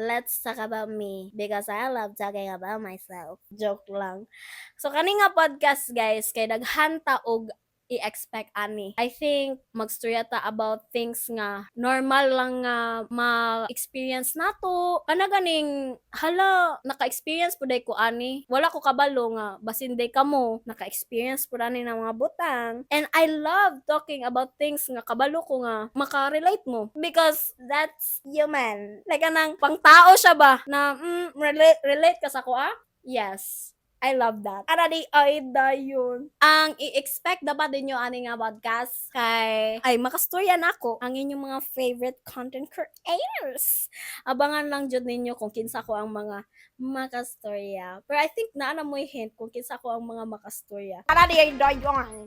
let's talk about me because I love talking about myself. Joke lang. So kani nga podcast guys kay daghan ta og i-expect ani. I think magstorya ta about things nga normal lang nga ma-experience nato. Kana ganing hala naka-experience pud ko ani. Wala ko kabalo nga basin day kamo naka-experience pud ani ng mga butang. And I love talking about things nga kabalo ko nga maka-relate mo because that's human. Like anang pangtao siya ba na relate ka sa ko ah? Yes. I love that. Ara di ay dayon. Ang i-expect dapat din yung ani nga podcast kay ay makastorya na ako ang inyong mga favorite content creators. Abangan lang jud ninyo kung kinsa ko ang mga makastorya. Pero I think naa na mo hint kung kinsa ko ang mga makastorya. Ara di ay dayon.